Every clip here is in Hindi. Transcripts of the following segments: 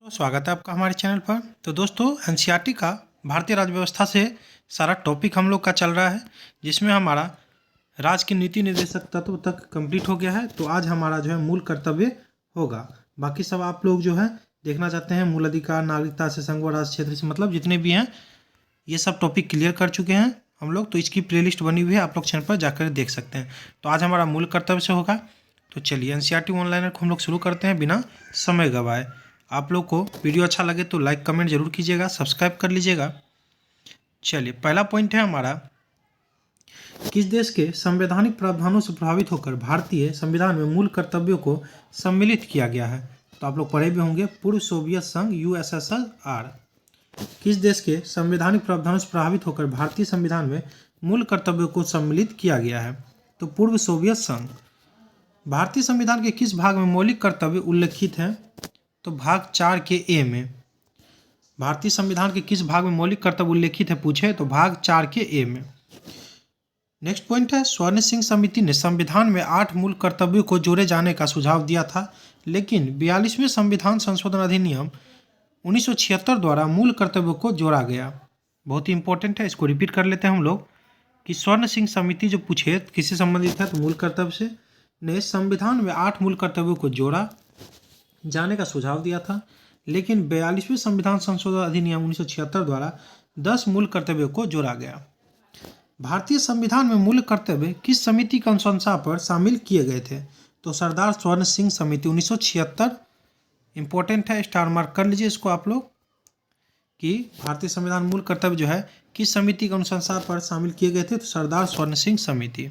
तो स्वागत है आपका हमारे चैनल पर। तो दोस्तों एनसीईआरटी का भारतीय राज्य व्यवस्था से सारा टॉपिक हम लोग का चल रहा है, जिसमें हमारा राज्य की नीति निर्देशक तत्व तक कंप्लीट हो गया है। तो आज हमारा जो है मूल कर्तव्य होगा। बाकी सब आप लोग जो है देखना चाहते हैं, मूल अधिकार, नागरिकता से संघ व राज्य क्षेत्र से मतलब जितने भी हैं ये सब टॉपिक क्लियर कर चुके हैं हम लोग। तो इसकी प्लेलिस्ट बनी हुई है, आप लोग चैनल पर जाकर देख सकते हैं। तो आज हमारा मूल कर्तव्य से होगा। तो चलिए एनसीईआरटी ऑनलाइनर को हम लोग शुरू करते हैं बिना समय गवाए। आप लोग को वीडियो अच्छा लगे तो लाइक कमेंट जरूर कीजिएगा, सब्सक्राइब कर लीजिएगा। चलिए पहला पॉइंट है हमारा, किस देश के संवैधानिक प्रावधानों से प्रभावित होकर भारतीय संविधान में मूल कर्तव्यों को सम्मिलित किया गया है। तो आप लोग पढ़े भी होंगे, पूर्व सोवियत संघ यूएसएसआर। किस देश के संवैधानिक प्रावधानों से प्रभावित होकर भारतीय संविधान में मूल कर्तव्यों को सम्मिलित किया गया है? तो पूर्व सोवियत संघ। भारतीय संविधान के किस भाग में मौलिक कर्तव्य उल्लेखित हैं? तो भाग 4 के ए में। भारतीय संविधान के किस भाग में मौलिक कर्तव्य उल्लेखित है पूछे तो भाग 4 के ए में। नेक्स्ट पॉइंट है, स्वर्ण सिंह समिति ने संविधान में 8 मूल कर्तव्यों को जोड़े जाने का सुझाव दिया था, लेकिन 42वें संविधान संशोधन अधिनियम 1976 द्वारा मूल कर्तव्यों को जोड़ा गया। बहुत ही इंपॉर्टेंट है, इसको रिपीट कर लेते हैं हम लोग कि स्वर्ण सिंह समिति जो पूछे किससे संबंधित है तो मूल कर्तव्य से, ने संविधान में 8 मूल कर्तव्यों को जोड़ा जाने का सुझाव दिया था, लेकिन 42वें संविधान संशोधन अधिनियम 1976 द्वारा 10 मूल कर्तव्यों को जोड़ा गया। भारतीय संविधान में मूल कर्तव्य किस समिति की अनुशंसा पर शामिल किए गए थे? तो सरदार स्वर्ण सिंह समिति 1976। इंपॉर्टेंट है, स्टार मार्क कर लीजिए इसको आप लोग कि भारतीय संविधान मूल कर्तव्य जो है किस समिति की अनुशंसा पर शामिल किए गए थे? तो सरदार स्वर्ण सिंह समिति।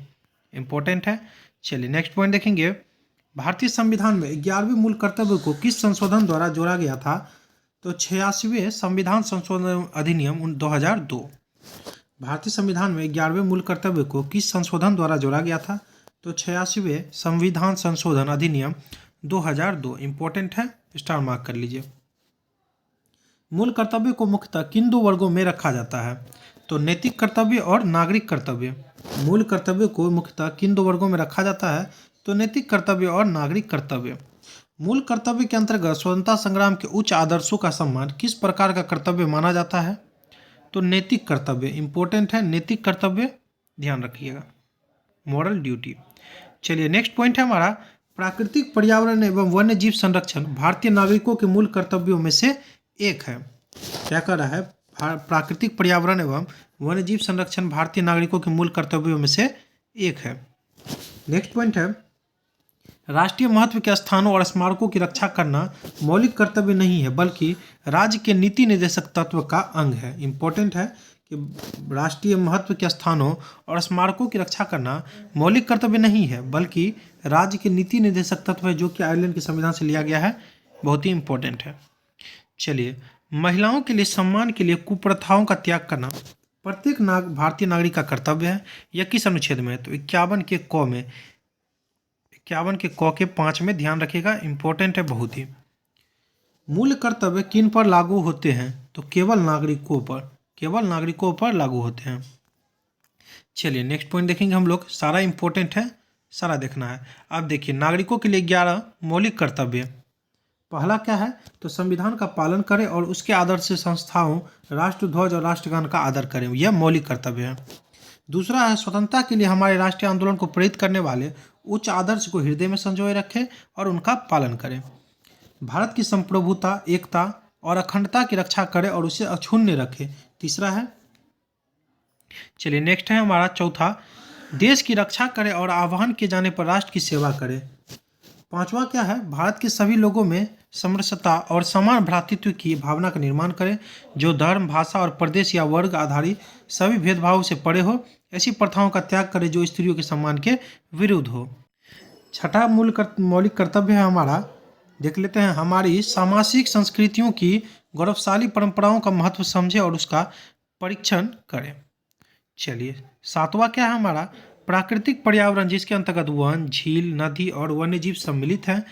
इंपॉर्टेंट है। चलिए नेक्स्ट पॉइंट देखेंगे, भारतीय संविधान में 11वें मूल कर्तव्य को किस संशोधन द्वारा जोड़ा गया था? तो 86वें संविधान संशोधन अधिनियम 2002। भारतीय संविधान में 11वें मूल कर्तव्य को किस संशोधन द्वारा जोड़ा गया था? तो 86वें संविधान संशोधन अधिनियम 2002। इंपॉर्टेंट है, स्टार मार्क कर लीजिए। मूल कर्तव्य को मुख्यतः किन 2 वर्गों में रखा जाता है? तो नैतिक कर्तव्य और नागरिक कर्तव्य। मूल कर्तव्य को मुख्यतः किन 2 वर्गों में रखा जाता है? तो नैतिक कर्तव्य और नागरिक कर्तव्य। मूल कर्तव्य के अंतर्गत स्वतंत्रता संग्राम के उच्च आदर्शों का सम्मान किस प्रकार का कर्तव्य माना जाता है? तो नैतिक कर्तव्य। इंपॉर्टेंट है, नैतिक कर्तव्य ध्यान रखिएगा, मॉरल ड्यूटी। चलिए नेक्स्ट पॉइंट है हमारा, प्राकृतिक पर्यावरण एवं वन्य जीव संरक्षण भारतीय नागरिकों के मूल कर्तव्यों में से एक है। क्या कर रहा है? प्राकृतिक पर्यावरण एवं वन्य जीव संरक्षण भारतीय नागरिकों के मूल कर्तव्यों में से एक है। नेक्स्ट पॉइंट है, राष्ट्रीय महत्व के स्थानों और स्मारकों की रक्षा करना मौलिक कर्तव्य नहीं है, बल्कि राज्य के नीति निर्देशक तत्व का अंग है। इंपॉर्टेंट है कि राष्ट्रीय महत्व के स्थानों और स्मारकों की रक्षा करना मौलिक कर्तव्य नहीं है, बल्कि राज्य के नीति निर्देशक तत्व है, जो कि आयरलैंड के संविधान से लिया गया है। बहुत ही इंपॉर्टेंट है। चलिए, महिलाओं के लिए सम्मान के लिए कुप्रथाओं का त्याग करना प्रत्येक भारतीय नागरिक का कर्तव्य है। यह किस अनुच्छेद में है? तो 51 के क में, 51 के क के 5 में ध्यान रखिएगा, इंपॉर्टेंट है बहुत ही। मूल कर्तव्य किन पर लागू होते हैं? तो केवल नागरिकों पर, केवल नागरिकों पर लागू होते हैं। चलिए नेक्स्ट पॉइंट देखेंगे हम लोग, सारा इंपॉर्टेंट है, सारा देखना है। अब देखिए, नागरिकों के लिए 11 मौलिक कर्तव्य। पहला क्या है? तो संविधान का पालन करें और उसके आदर्श से संस्थाओं, राष्ट्रध्वज और राष्ट्रगान का आदर करें, यह मौलिक कर्तव्य है। दूसरा है, स्वतंत्रता के लिए हमारे राष्ट्रीय आंदोलन को प्रेरित करने वाले उच्च आदर्श को हृदय में संजोए रखें और उनका पालन करें। भारत की संप्रभुता, एकता और अखंडता की रक्षा करें और उसे अक्षुण्ण रखें, तीसरा है। चलिए नेक्स्ट है हमारा चौथा, देश की रक्षा करें और आह्वान किए जाने पर राष्ट्र की सेवा करें। पांचवा क्या है? भारत के सभी लोगों में समरसता और समान भ्रातृत्व की भावना का निर्माण करें, जो धर्म, भाषा और प्रदेश या वर्ग आधारित सभी भेदभाव से परे हो। ऐसी प्रथाओं का त्याग करें जो स्त्रियों के सम्मान के विरुद्ध हो। छठा मौलिक कर्तव्य है हमारा, देख लेते हैं, हमारी सामाजिक संस्कृतियों की गौरवशाली परंपराओं का महत्व समझें और उसका परीक्षण करें। चलिए सातवां क्या है हमारा? प्राकृतिक पर्यावरण, जिसके अंतर्गत वन, झील, नदी और वन्यजीव सम्मिलित हैं,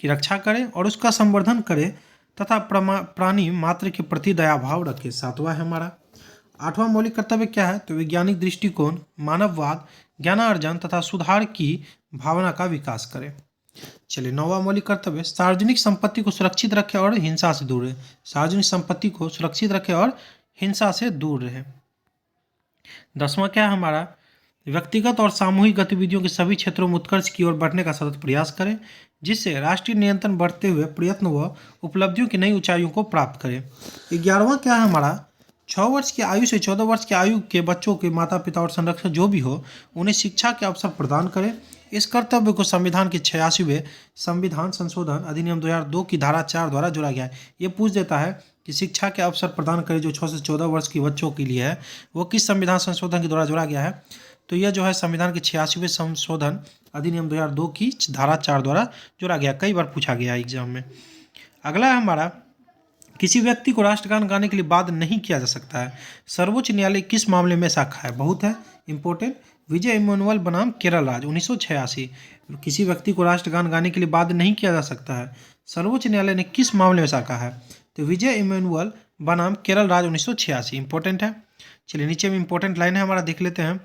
की रक्षा करें और उसका संवर्धन करें तथा प्राणी मात्र के प्रति दया भाव रखें, सातवां है हमारा। आठवां मौलिक कर्तव्य क्या है? तो वैज्ञानिक दृष्टिकोण, मानववाद, ज्ञानार्जन तथा सुधार की भावना का विकास करें। चलिए, 9वां मौलिक कर्तव्य सार्वजनिक संपत्ति को सुरक्षित रखे और हिंसा से दूर रहे। सार्वजनिक संपत्ति को सुरक्षित रखे और हिंसा से दूर रहे। 10वां क्या है हमारा, व्यक्तिगत और सामूहिक गतिविधियों के सभी क्षेत्रों में उत्कर्ष की ओर बढ़ने का सतत प्रयास करें, जिससे राष्ट्रीय नियंत्रण बढ़ते हुए प्रयत्न व उपलब्धियों की नई ऊंचाइयों को प्राप्त करें। 11वां क्या है हमारा, 6 वर्ष की आयु से 14 वर्ष की आयु के बच्चों के माता पिता और संरक्षक जो भी हो, उन्हें शिक्षा के अवसर प्रदान करें। इस कर्तव्य को संविधान के 86वें संविधान संशोधन अधिनियम 2002 की धारा 4 द्वारा जोड़ा गया है। ये पूछ देता है कि शिक्षा के अवसर प्रदान करें जो 6 से 14 वर्ष के बच्चों के लिए है, वो किस संविधान संशोधन के द्वारा जोड़ा गया है। तो यह जो है संविधान के 86वें संशोधन अधिनियम 2002 की धारा 4 द्वारा जोड़ा गया। कई बार पूछा गया है एग्जाम में। अगला है हमारा, किसी व्यक्ति को राष्ट्रगान गाने के लिए बाध्य नहीं किया जा सकता है। सर्वोच्च न्यायालय किस मामले में शाखा है, बहुत है इंपॉर्टेंट, विजय इमैनुअल बनाम केरल राज्य 1986। किसी व्यक्ति को राष्ट्रगान गाने के लिए बाध्य नहीं किया जा सकता है, सर्वोच्च न्यायालय ने किस मामले में शाखा है, तो विजय इमैनुअल बनाम केरल राज्य 1986 इंपॉर्टेंट है। चलिए, नीचे में इंपॉर्टेंट लाइन है हमारा, देख लेते हैं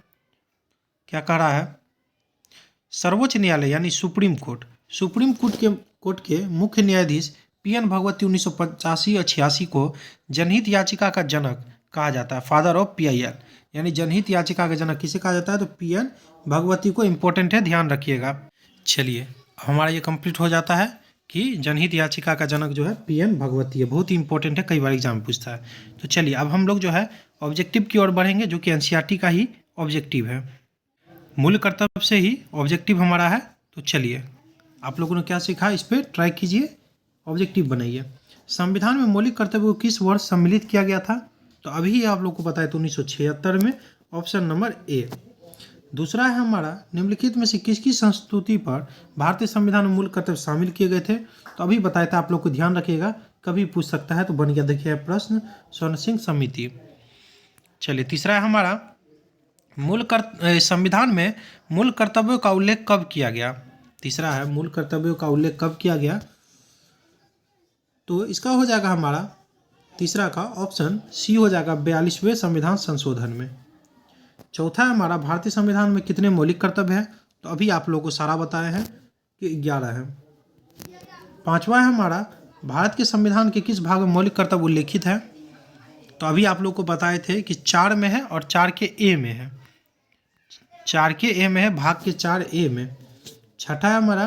क्या कह रहा है। सर्वोच्च न्यायालय यानी सुप्रीम कोर्ट के मुख्य न्यायाधीश PN भगवती 1985 और 86 को जनहित याचिका का जनक कहा जाता है, फादर ऑफ PIL, यानी जनहित याचिका का जनक किसे कहा जाता है, तो PN भगवती को इंपॉर्टेंट है, ध्यान रखिएगा। चलिए, हमारा ये कंप्लीट हो जाता है कि जनहित याचिका का जनक जो है PN भगवती है, बहुत ही इंपॉर्टेंट है, कई बार एग्जाम पूछता है। तो चलिए, अब हम लोग जो है ऑब्जेक्टिव की ओर बढ़ेंगे, जो कि NCERT का ही ऑब्जेक्टिव है। मूल कर्तव्य से ही ऑब्जेक्टिव हमारा है। तो चलिए, आप लोगों ने क्या सीखा, इस पर ट्राई कीजिए, ऑब्जेक्टिव बनाइए। संविधान में मौलिक कर्तव्य को किस वर्ष सम्मिलित किया गया था, तो अभी आप लोग को पता है, तो 1976 में, ऑप्शन नंबर ए। दूसरा है हमारा, निम्नलिखित में से किसकी संस्तुति पर भारतीय संविधान में मूल कर्तव्य शामिल किए गए थे, तो अभी बताया था, आप लोग को ध्यान रखिएगा, कभी पूछ सकता है। तो बन गया, देखिए प्रश्न, स्वर्ण सिंह समिति। चलिए, तीसरा है हमारा, संविधान में मूल कर्तव्यों का उल्लेख कब किया गया। तीसरा है, मूल कर्तव्यों का उल्लेख कब किया गया, तो इसका हो जाएगा हमारा तीसरा का ऑप्शन सी हो जाएगा, 42वें संविधान संशोधन में। चौथा है हमारा, भारतीय संविधान में कितने मौलिक कर्तव्य हैं, तो अभी आप लोगों को सारा बताए हैं कि 11 है। पांचवा है हमारा, भारत के संविधान के किस भाग में मौलिक कर्तव्य उल्लेखित है, तो अभी आप लोग को बताए थे कि 4 में है और 4 के ए में है, 4 के ए में है, भाग के 4A में। छठा है हमारा,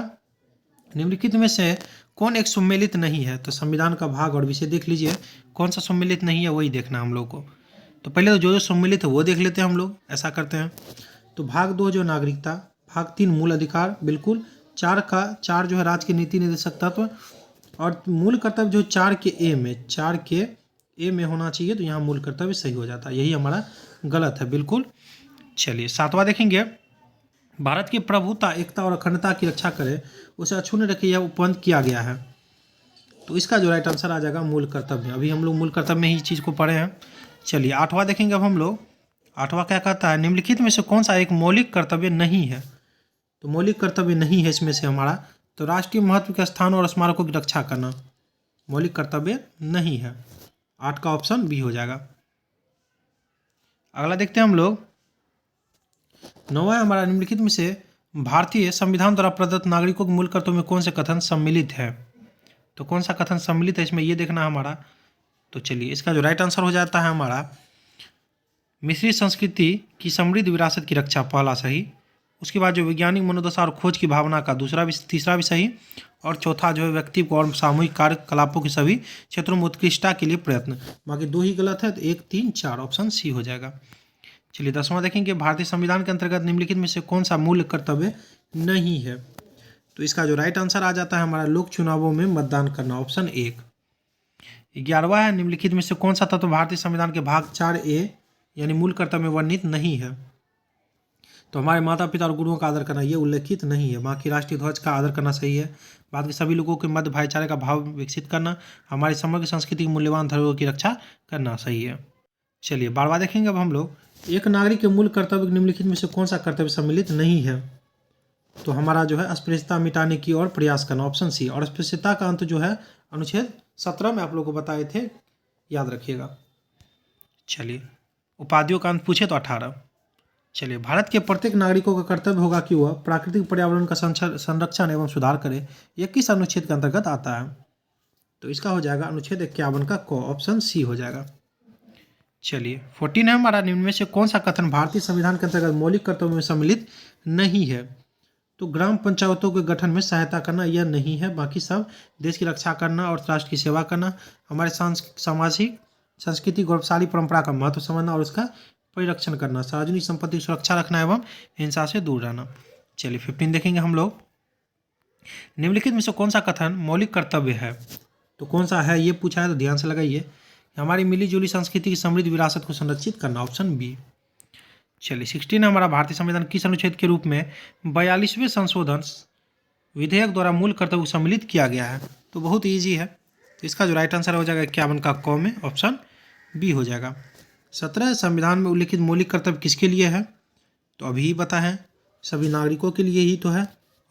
निम्नलिखित में से कौन एक सम्मिलित नहीं है, तो संविधान का भाग और विषय देख लीजिए, कौन सा सम्मिलित नहीं है वही देखना हम लोग को। तो पहले तो जो सम्मिलित है वो देख लेते हैं हम लोग, ऐसा करते हैं। तो भाग 2 जो नागरिकता, भाग 3 मूल अधिकार, बिल्कुल। 4 का 4 जो है राज्य की नीति निर्देशक तत्व, और मूल कर्तव्य जो 4 के ए में, 4 के ए में होना चाहिए, तो यहाँ मूल कर्तव्य सही हो जाता है, यही हमारा गलत है, बिल्कुल। चलिए, 7वां देखेंगे, भारत की प्रभुता, एकता और अखंडता की रक्षा करे, उसे अक्षुण्ण रखे, यह उपबंध किया गया है। तो इसका जो राइट आंसर आ जाएगा मूल कर्तव्य। अभी हम लोग मूल कर्तव्य में ही चीज़ को पढ़े हैं। चलिए, 8वां देखेंगे अब हम लोग। 8वां क्या कहता है, निम्नलिखित में से कौन सा एक मौलिक कर्तव्य नहीं है, तो मौलिक कर्तव्य नहीं है इसमें से हमारा, तो राष्ट्रीय महत्व के स्थानों और स्मारकों की रक्षा करना मौलिक कर्तव्य नहीं है। 8 का ऑप्शन बी हो जाएगा। अगला देखते हैं हम लोग। 9वां हमारा, निम्नलिखित में से भारतीय संविधान द्वारा प्रदत्त नागरिकों के मूल कर्तव्यों में कौन से कथन सम्मिलित है, तो कौन सा कथन सम्मिलित है इसमें, ये देखना हमारा। तो चलिए, इसका जो राइट आंसर हो जाता है हमारा, मिश्रित संस्कृति की समृद्ध विरासत की रक्षा, पहला सही। उसके बाद जो वैज्ञानिक मनोदशा और खोज की भावना का तीसरा भी सही। और चौथा जो है व्यक्ति को और सामूहिक कार्यकलापों के सभी क्षेत्रों में उत्कृष्टता के लिए प्रयत्न। बाकी 2 ही गलत है, तो 1, 3, 4 ऑप्शन सी हो जाएगा। चलिए, 10वां देखेंगे, भारतीय संविधान के अंतर्गत निम्नलिखित में से कौन सा मूल कर्तव्य नहीं है, तो इसका जो राइट आंसर आ जाता है हमारा, लोक चुनावों में मतदान करना, ऑप्शन 1। 11वां है, निम्नलिखित में से कौन सा तत्व भारतीय संविधान के भाग 4A यानी मूल कर्तव्य में वर्णित नहीं है, तो हमारे माता पिता और गुरुओं का आदर करना, ये उल्लेखित नहीं है। बाकी राष्ट्रीय ध्वज का आदर करना सही है। बाकी सभी लोगों के मध्य भाईचारे का भाव विकसित करना, हमारी समग्र संस्कृति की मूल्यवान धरोहर की रक्षा करना सही है। चलिए, 12वां देखेंगे अब हम लोग। एक नागरिक के मूल कर्तव्य निम्नलिखित में से कौन सा कर्तव्य सम्मिलित नहीं है, तो हमारा जो है अस्पृश्यता मिटाने की ओर प्रयास करना, ऑप्शन सी। और अस्पृश्यता का अंत जो है अनुच्छेद 17 में आप लोग को बताए थे, याद रखिएगा। चलिए, उपाधियों का अंत पूछे तो 18। चलिए, भारत के प्रत्येक नागरिकों का कर्तव्य होगा कि वह प्राकृतिक पर्यावरण का संरक्षण एवं सुधार करे। यह किस अनुच्छेद के अंतर्गत आता है? तो इसका हो जाएगा अनुच्छेद 51 का क, ऑप्शन सी हो जाएगा। चलिए, 14 है हमारा, निम्न में से कौन सा कथन भारतीय संविधान के अंतर्गत मौलिक कर्तव्यों में सम्मिलित नहीं है? तो ग्राम पंचायतों के गठन में सहायता करना यह नहीं है, बाकी सब देश की रक्षा करना और राष्ट्र की सेवा करना, हमारे सामाजिक संस्कृति गौरवशाली परंपरा का महत्व समझना और उसका परिरक्षण करना, सार्वजनिक संपत्ति की सुरक्षा रखना एवं हिंसा से दूर रहना। चलिए 15 देखेंगे हम लोग। निम्नलिखित में से कौन सा कथन मौलिक कर्तव्य है? तो कौन सा है ये पूछा है, तो ध्यान से लगाइए। हमारी मिलीजुली संस्कृति की समृद्ध विरासत को संरक्षित करना, ऑप्शन बी। चलिए 16 हमारा, भारतीय संविधान किस अनुच्छेद के रूप में 42वें संशोधन विधेयक द्वारा मूल कर्तव्य को सम्मिलित किया गया है? तो बहुत ईजी है, तो इसका जो राइट आंसर हो जाएगा 51 का क में, ऑप्शन बी हो जाएगा। 17 संविधान में उल्लिखित मौलिक कर्तव्य किसके लिए है? तो अभी ही बता है, सभी नागरिकों के लिए ही तो है,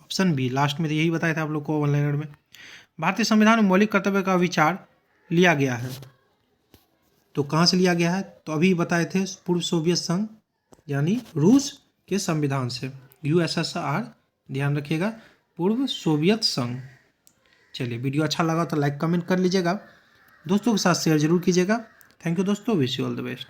ऑप्शन बी। लास्ट में तो यही बताया था आप लोग को ऑनलाइन में। भारतीय संविधान में मौलिक कर्तव्य का विचार लिया गया है, तो कहाँ से लिया गया है? तो अभी बताए थे, पूर्व सोवियत संघ यानी रूस के संविधान से, USSR, ध्यान रखिएगा, पूर्व सोवियत संघ। चलिए, वीडियो अच्छा लगा तो लाइक कमेंट कर लीजिएगा, दोस्तों के साथ शेयर जरूर कीजिएगा। थैंक यू दोस्तों, wish you all the best.